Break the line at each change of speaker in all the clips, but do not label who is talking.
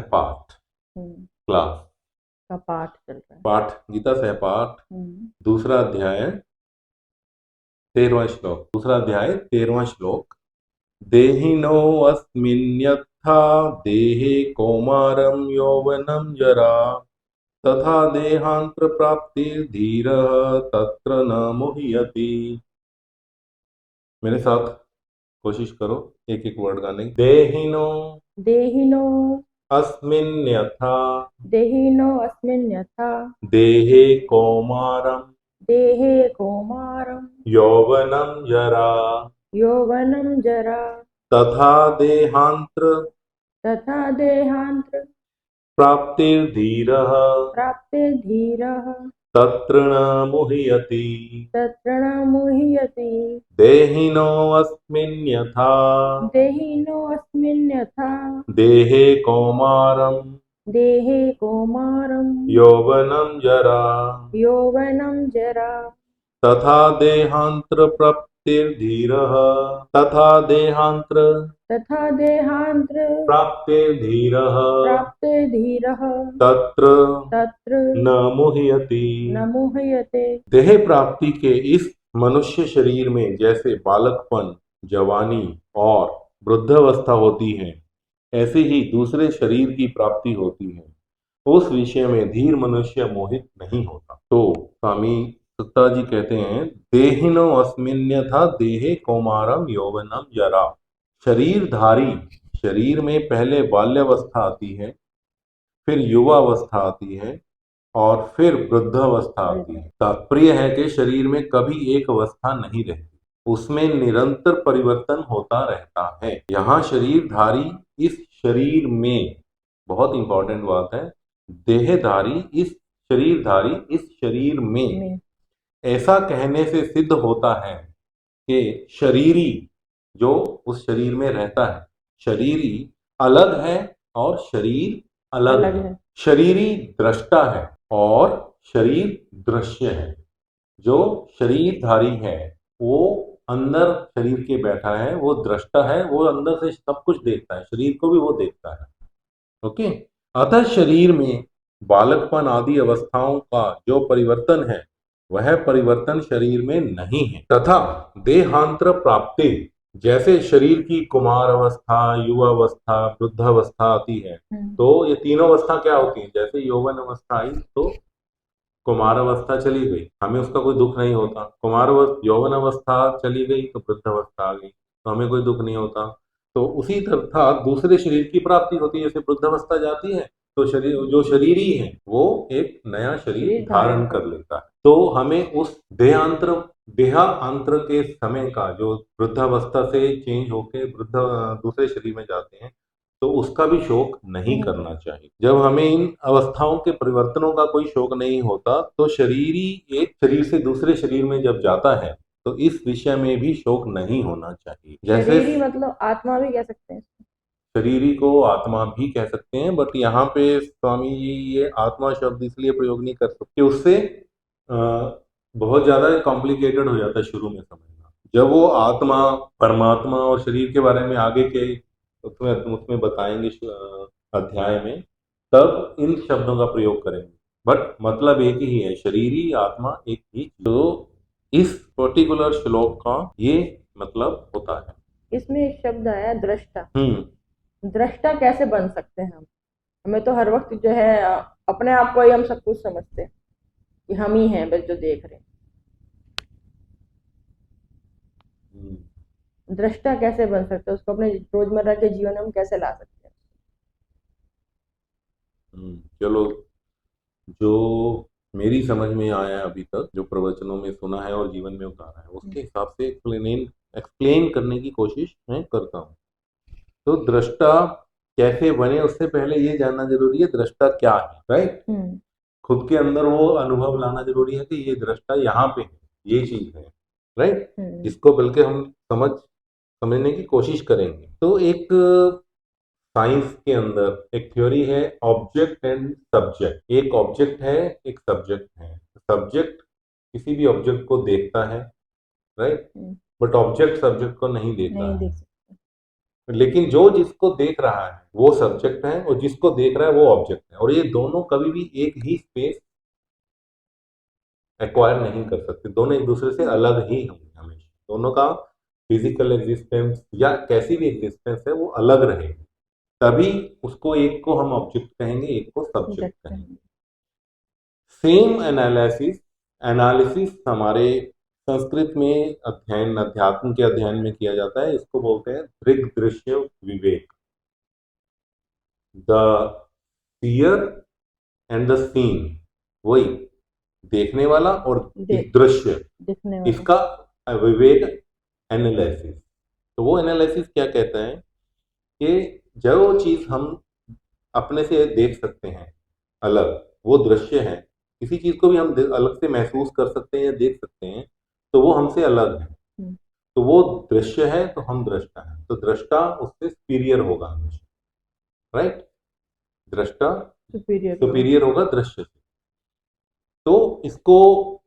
सहपाठ
हम्म,
class,
का पाठ चल रहा है।
पाठ गीता सहपाठ,
हम्म,
दूसरा अध्याय 13वां श्लोक, दूसरा अध्याय 13वां श्लोक। देहिनो अस्मिन्यथा देहे कौमारं यौवनं जरा तथा देहांतर प्राप्तिर्धीरः तत्र न मुह्यति। मेरे साथ कोशिश करो एक एक वर्ड गाने की। देहिनो
देहिनो
अस्मिन्यथा
देहिनो अस्मिन् यथा
देहे कौमारं
देहे कौमारं
यौवनं जरा
यौवनं जरा
तथा देहांतर
तथा देहांत्र
प्राप्तिर्धीरः
प्राप्ते धीरः
तत्र न मुह्यति।
तत्र न मुह्यति।
देहिनोऽस्मिन् यथा
देहिनो अस्मिन् यथा
देहे कौमारं
देहे कौमारं
यौवनं जरा
यौवनं जरा
तथा देहांतर प्राप्तिर्धीरः तथा देहांतर
तथा देहांत्र
प्राप्तिर्धीरः
प्राप्ते धीरः
तत्र
तत्र
न मुह्यति।
न मुह्यते।
देह प्राप्ति के इस मनुष्य शरीर में जैसे बालकपन, जवानी और वृद्धावस्था होती है, ऐसे ही दूसरे शरीर की प्राप्ति होती है। उस विषय में धीर मनुष्य मोहित नहीं होता। तो स्वामी सत्ता जी कहते हैं, देहिनो अस्मिन्यथा देहे कौमारम यौवनम जरा। शरीरधारी शरीर में पहले बाल्यावस्था आती है, फिर युवावस्था आती है और फिर वृद्धावस्था आती है। तात्पर्य है कि शरीर में कभी एक अवस्था नहीं रहती, उसमें निरंतर परिवर्तन होता रहता है। यहाँ शरीरधारी इस शरीर में, बहुत इंपॉर्टेंट बात है, देहधारी इस शरीरधारी इस शरीर में ऐसा कहने से सिद्ध होता है कि शरीरी जो उस शरीर में रहता है, शरीरी अलग है और शरीर अलग है। शरीरी दृष्टा है और शरीर दृश्य है। जो शरीरधारी है वो अंदर शरीर के बैठा है, वो दृष्टा है, वो अंदर से सब कुछ देखता है, शरीर को भी वो देखता है। ओके। अतः शरीर में बालकपन आदि अवस्थाओं का जो परिवर्तन है, वह परिवर्तन शरीर में नहीं है। तथा देहांतर प्राप्ति, जैसे शरीर की कुमार अवस्था, युवावस्था, वृद्धावस्था आती है, तो ये तीनों अवस्था क्या होती है? जैसे यौवन अवस्था आई तो कुमार अवस्था चली गई, हमें उसका कोई दुख नहीं होता। यौवन अवस्था चली गई तो वृद्धावस्था आ गई, तो हमें कोई दुख नहीं होता। तो उसी तरह दूसरे शरीर की प्राप्ति होती है। जैसे वृद्धावस्था जाती है तो शरीर, जो शरीरी है वो एक नया शरीर धारण कर लेता है। तो हमें उस देहांतर के समय का, जो वृद्धावस्था से चेंज होके दूसरे शरीर में जाते हैं, तो उसका भी शोक नहीं करना चाहिए। जब हमें इन अवस्थाओं के परिवर्तनों का कोई शोक नहीं होता, तो शरीरी एक शरीर से दूसरे शरीर में जब जाता है तो इस विषय में भी शोक नहीं होना चाहिए। जैसे
शरीरी मतलब आत्मा भी कह सकते हैं।
शरीरी को आत्मा भी कह सकते हैं, बट यहाँ पे स्वामी जी ये आत्मा शब्द इसलिए प्रयोग नहीं कर सकते, उससे बहुत ज्यादा कॉम्प्लिकेटेड हो जाता है शुरू में समझना। जब वो आत्मा, परमात्मा और शरीर के बारे में आगे के उसमें बताएंगे अध्याय में, तब इन शब्दों का प्रयोग करेंगे। बट मतलब एक ही है, शरीरी आत्मा एक ही। तो इस पर्टिकुलर श्लोक का ये मतलब होता है।
इसमें एक शब्द आया दृष्टा।
हम्म।
दृष्टा कैसे बन सकते हैं हम? हमें तो हर वक्त जो है अपने आप को ही हम सब कुछ समझते हैं कि हम ही हैं बस जो देख रहे हैं। दृष्टा कैसे बन सकते हैं? उसको अपने रोजमर्रा के जीवन में हम कैसे ला सकते हैं?
चलो, जो मेरी समझ में आया है अभी तक, जो प्रवचनों में सुना है और जीवन में उतारा है, उसके हिसाब से एक्सप्लेन करने की कोशिश मैं करता हूँ। तो दृष्टा कैसे बने, उससे पहले ये जानना जरूरी है दृष्टा क्या है, राइट। खुद के अंदर वो अनुभव लाना जरूरी है कि ये दृष्टा यहाँ पे है, ये चीज है, राइट। इसको बल्कि हम समझने की कोशिश करेंगे। तो एक साइंस के अंदर एक थ्योरी है, ऑब्जेक्ट एंड सब्जेक्ट। एक ऑब्जेक्ट है, एक सब्जेक्ट है। सब्जेक्ट किसी भी ऑब्जेक्ट को देखता है, राइट, बट ऑब्जेक्ट सब्जेक्ट को नहीं देखता है। लेकिन जो जिसको देख रहा है वो सब्जेक्ट है और जिसको देख रहा है वो ऑब्जेक्ट है, और ये दोनों कभी भी एक ही स्पेस एक्वायर नहीं कर सकते, दोनों एक दूसरे से अलग ही होंगे हमेशा। दोनों का फिजिकल एग्जिस्टेंस या कैसी भी एग्जिस्टेंस है वो अलग रहेगी, तभी उसको एक को हम ऑब्जेक्ट कहेंगे, एक को सब्जेक्ट
देखते
कहेंगे।
हैं।
सेम एनालिसिस एनालिसिस हमारे संस्कृत में अध्ययन, अध्यात्म के अध्ययन में किया जाता है, इसको बोलते हैं Drig Drishya Viveka. The seer and the seen, वही देखने वाला और
देख
दृश्य,
दिखने वाला।
इसका विवेक एनालिसिस। तो वो एनालिसिस क्या कहता है कि जो चीज हम अपने से देख सकते हैं अलग, वो दृश्य है। किसी चीज को भी हम अलग से महसूस कर सकते हैं या देख सकते हैं तो वो हमसे अलग है,
हम्म,
तो वो दृश्य है तो हम दृष्टा है, तो दृष्टा उससे सुपीरियर होगा हमेशा, राइट। दृष्टा
सुपीरियर होगा।
सुपीरियर होगा दृश्य से। तो इसको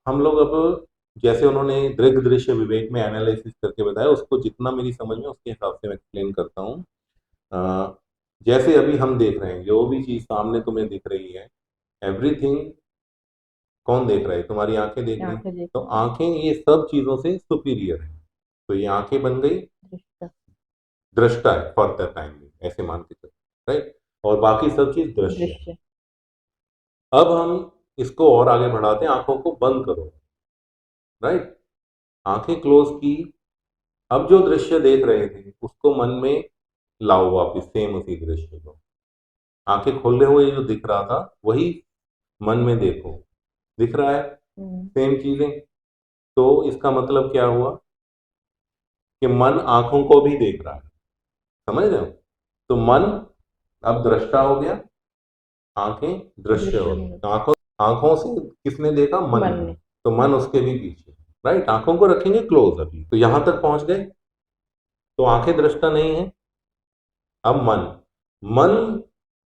हम लोग अब, जैसे उन्होंने दृग दृश्य विवेक में एनालिसिस करके बताया, उसको जितना मेरी समझ में उसके हिसाब से मैं एक्सप्लेन करता हूँ। जैसे अभी हम देख रहे हैं, जो भी चीज सामने तुम्हें दिख रही है, एवरीथिंग कौन देख रहा है? तुम्हारी आंखें देख रही हैं।
आंखें देख
तो
रही हैं।
आंखें ये सब चीजों से सुपीरियर है, तो ये आंखें बन गई
दृष्टा।
दृष्टा है फॉर द टाइम, ऐसे मान के चलो, राइट। और बाकी सब चीज दृश्य है।
दृश्य।
अब हम इसको और आगे बढ़ाते हैं, आंखों को बंद करो, राइट। आंखें क्लोज की, अब जो दृश्य देख रहे थे उसको मन में लाओ वापिस, सेम उसी दृश्य को। आंखें खोले हुए जो दिख रहा था वही मन में देखो, दिख रहा है
हम्म,
सेम चीजें। तो इसका मतलब क्या हुआ कि मन आंखों को भी देख रहा है, समझ रहे हो? तो मन अब दृष्टा हो गया, आंखें दृश्य
दृश्य
हो
होगा।
गई। तो आंखों आंखों से किसने देखा? मन
मन
ने।
ने।
तो मन उसके भी पीछे, राइट। आंखों को रखेंगे क्लोज, अभी तो यहां तक पहुंच गए, तो आंखें दृष्टा नहीं है। अब मन, मन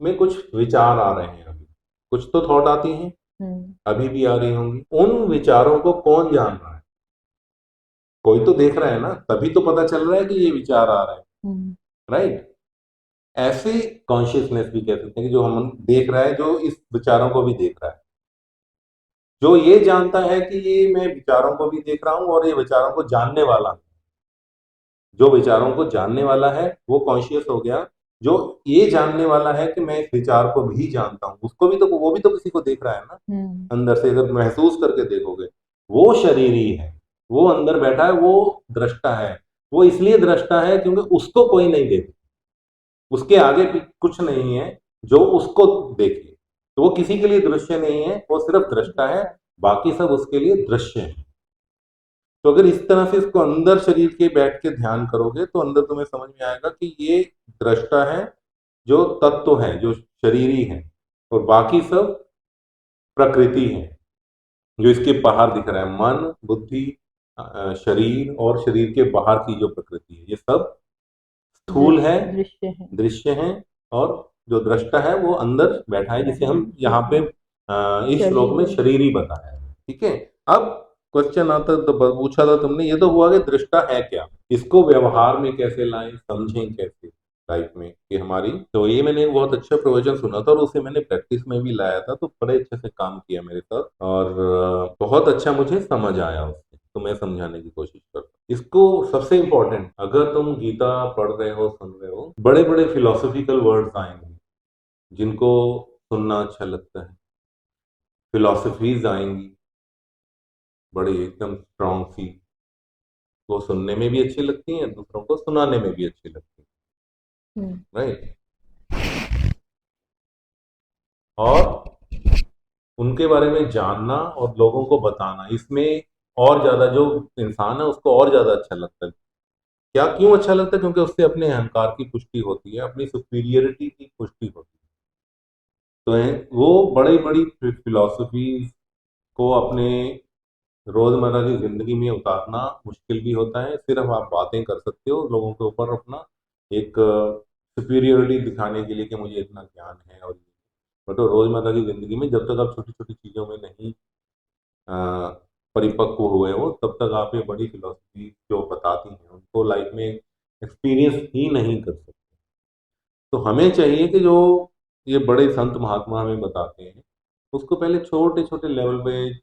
में कुछ विचार आ रहे हैं, अभी कुछ तो थॉट आती हैं,
हम्म,
अभी भी आ रही होंगी। उन विचारों को कौन जान रहा है? कोई तो देख रहा है ना, तभी तो पता चल रहा है कि ये विचार आ रहे हैं,
हम्म,
राइट। ऐसे कॉन्शियसनेस भी कह सकते हैं कि जो हम देख रहा है, जो इस विचारों को भी देख रहा है, जो ये जानता है कि ये मैं विचारों को भी देख रहा हूं और ये विचारों को जानने वाला हूं। जो विचारों को जानने वाला है वो कॉन्शियस हो गया। जो ये जानने वाला है कि मैं इस विचार को भी जानता हूं, उसको भी तो, वो भी तो किसी को देख रहा है ना,
हम्म,
अंदर से अगर महसूस करके देखोगे, वो शरीरी है, वो अंदर बैठा है, वो दृष्टा है। वो इसलिए दृष्टा है क्योंकि उसको कोई नहीं देख, उसके आगे कुछ नहीं है जो उसको देखे, तो वो किसी के लिए दृश्य नहीं है, वो सिर्फ दृष्टा है,
दृष्टा।
बाकी सब उसके लिए दृश्य है। तो अगर इस तरह से इसको अंदर शरीर के बैठ के ध्यान करोगे तो अंदर तुम्हें समझ में आएगा कि ये दृष्टा है, जो तत्व है, जो शरीरी है, और बाकी सब प्रकृति है, जो इसके बाहर दिख रहा है, मन, बुद्धि, शरीर और शरीर के बाहर की जो प्रकृति है, ये सब स्थूल है,
दृश्य है।
दृश्य है। और जो दृष्टा है वो अंदर बैठा है, जिसे हम यहाँ पे इस श्लोक में
शरीर।
शरीरी बताया है, ठीक है। अब क्वेश्चन आता तो पूछा था तुमने, ये तो हुआ कि दृष्टा है क्या, इसको व्यवहार में कैसे लाएं, समझें कैसे लाइफ में कि हमारी। तो ये मैंने एक बहुत अच्छा प्रवचन सुना था और उसे मैंने प्रैक्टिस में भी लाया था, तो बड़े अच्छे से काम किया मेरे साथ, और बहुत अच्छा मुझे समझ आया उससे, तो मैं समझाने की कोशिश करता हूँ इसको। सबसे इंपॉर्टेंट, अगर तुम गीता पढ़ रहे हो, सुन रहे हो, बड़े बड़े फिलोसॉफिकल वर्ड्स आएंगे जिनको सुनना अच्छा लगता है, फिलोसफीज आएंगी बड़ी एकदम स्ट्रांग सी, वो सुनने में भी अच्छी लगती हैं, दूसरों को सुनाने में भी अच्छी लगती
हम्म,
है, राइट। और उनके बारे में जानना और लोगों को बताना, इसमें और ज्यादा जो इंसान है उसको और ज्यादा अच्छा लगता है। क्या, क्यों अच्छा लगता है? क्योंकि उससे अपने अहंकार की पुष्टि होती है, अपनी सुपीरियरिटी की पुष्टि होती है। तो वो बड़ी बड़ी फिलॉसफीज को अपने रोजमर्रा की जिंदगी में उतारना मुश्किल भी होता है। सिर्फ आप बातें कर सकते हो लोगों के ऊपर अपना एक सुपीरियरिटी दिखाने के लिए कि मुझे इतना ज्ञान है, और बट रोजमर्रा की जिंदगी में जब तक आप छोटी छोटी चीजों में नहीं अ, परिपक्व हुए हो, तब तक आप ये बड़ी फिलोसफी जो बताती हैं उनको लाइफ में एक्सपीरियंस ही नहीं कर सकते। तो हमें चाहिए कि जो ये बड़े संत महात्मा हमें बताते हैं, उसको पहले छोटे छोटे लेवल पे,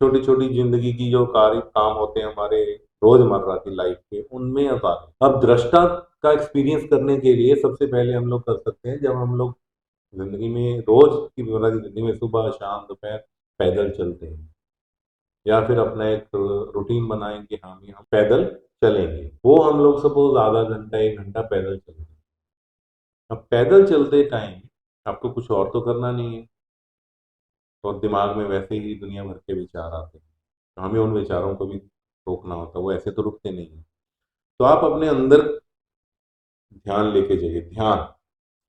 छोटी छोटी जिंदगी की जो कार्य काम होते हैं हमारे रोजमर्रा की लाइफ के, उनमें उतारें। अब दृष्टा का एक्सपीरियंस करने के लिए सबसे पहले हम लोग कर सकते हैं, जब हम लोग जिंदगी में रोज की रोजमर्रा की जिंदगी में सुबह शाम दोपहर पैदल चलते हैं, या फिर अपना एक रूटीन बनाएं कि हाँ भी हम पैदल चलेंगे। वो हम लोग सपोज आधा घंटा एक घंटा पैदल चलेंगे। अब पैदल चलते टाइम आपको कुछ और तो करना नहीं है, और दिमाग में वैसे ही दुनिया भर के विचार आते हैं, तो हमें उन विचारों को भी रोकना होता है, वो ऐसे तो रुकते नहीं है। तो आप अपने अंदर ध्यान लेके जाइए। ध्यान,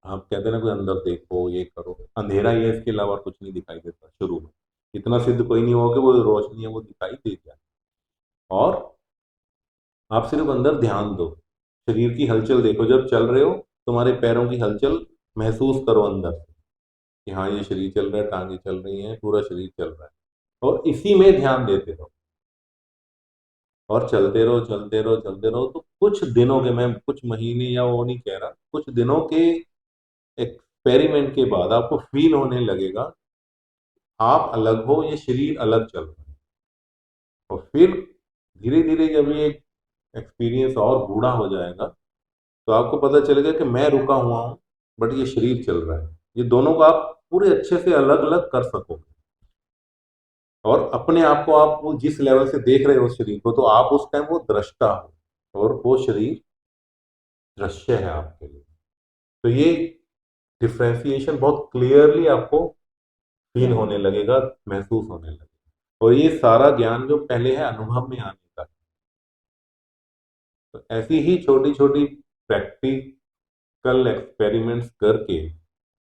आप कहते हैं ना कोई अंदर देखो ये करो, अंधेरा ही है, इसके अलावा कुछ नहीं दिखाई देता शुरू में। इतना सिद्ध कोई नहीं होगा कि वो रोशनी है वो दिखाई दे जाए। और आप सिर्फ अंदर ध्यान दो, शरीर की हलचल देखो, जब चल रहे हो तुम्हारे पैरों की हलचल महसूस करो अंदर से कि हाँ ये शरीर चल रहा है, टांगे चल रही हैं, पूरा शरीर चल रहा है, और इसी में ध्यान देते रहो। और चलते रहो चलते रहो चलते रहो, तो कुछ दिनों के, मैं कुछ महीने या वो नहीं कह रहा, कुछ दिनों के एक्सपेरिमेंट के बाद आपको फील होने लगेगा आप अलग हो, ये शरीर अलग चल रहा है। और फिर धीरे धीरे जब ये एक्सपीरियंस और गूढ़ा हो जाएगा, तो आपको पता चलेगा कि मैं रुका हुआ हूँ बट ये शरीर चल रहा है। ये दोनों को आप पूरे अच्छे से अलग अलग कर सकोगे, और अपने आप को आप वो जिस लेवल से देख रहे हो उस शरीर को, तो आप उस टाइम वो दृष्टा हो और वो शरीर दृश्य है आपके लिए। तो ये डिफ्रेंसिएशन बहुत क्लियरली आपको फील होने लगेगा, महसूस होने लगेगा। और ये सारा ज्ञान जो पहले है अनुभव में आने का। तो ऐसी ही छोटी छोटी प्रैक्टिकल एक्सपेरिमेंट्स करके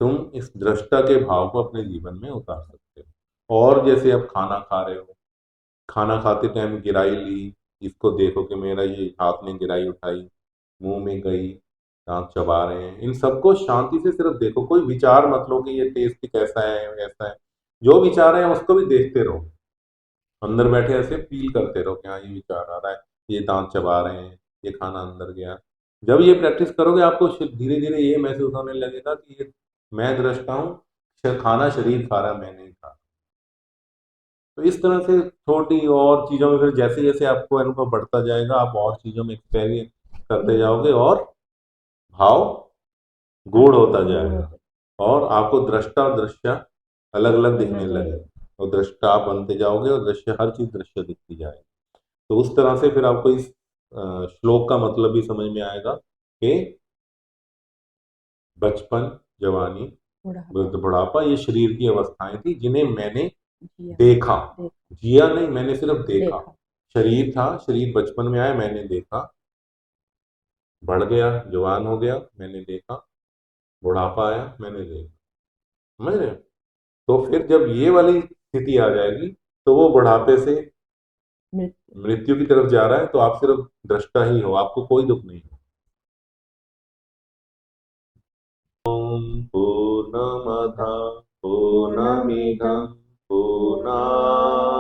तुम इस दृष्टा के भाव को अपने जीवन में उतार सकते हो। और जैसे अब खाना खा रहे हो, खाना खाते टाइम गिराई ली, इसको देखो कि मेरा ये हाथ में गिराई उठाई, मुंह में गई, दांत चबा रहे हैं, इन सबको शांति से सिर्फ देखो, कोई विचार मत लो कि ये टेस्ट कैसा है वैसा है। जो विचार है उसको भी देखते रहो, अंदर बैठे ऐसे फील करते रहो कि हाँ ये विचार आ रहा है, ये दांत चबा रहे हैं, ये खाना अंदर गया। जब ये प्रैक्टिस करोगे आपको धीरे धीरे ये महसूस होने लगेगा कि ये मैं दृष्टा हूँ, खाना शरीर खा रहा है, मैं नहीं खा। तो इस तरह से छोटी और चीजों में फिर जैसे जैसे आपको अनुभव बढ़ता जाएगा, आप और चीजों में एक्सपेरिमेंट करते जाओगे और भाव गूढ़ होता जाएगा, और आपको दृष्टा और दृश्य अलग अलग दिखने लगे, और दृष्टा आप बनते जाओगे और दृश्य, हर चीज दृश्य दिखती जाएगी। तो उस तरह से फिर आपको इस श्लोक का मतलब भी समझ में आएगा कि बचपन, जवानी, वृद्ध, बुढ़ापा, ये शरीर की अवस्थाएं थी जिन्हें मैंने देखा, जिया नहीं, मैंने सिर्फ देखा। शरीर था, शरीर बचपन में आया, मैंने देखा, बढ़ गया, जवान हो गया, मैंने देखा, बुढ़ापा आया, मैंने देखा। समझ रहे हो? तो फिर जब ये वाली स्थिति आ जाएगी, तो वो बुढ़ापे से मृत्यु की तरफ जा रहा है, तो आप सिर्फ दृष्टा ही हो, आपको कोई दुख नहीं है। ओम पूर्णमद पूर्णमिदं पूर्णात्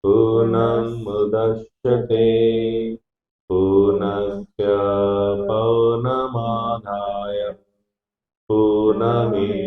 पूर्णमुदच्यते पूर्णस्य पूर्णमादाय पूर्णमेवावशिष्यते।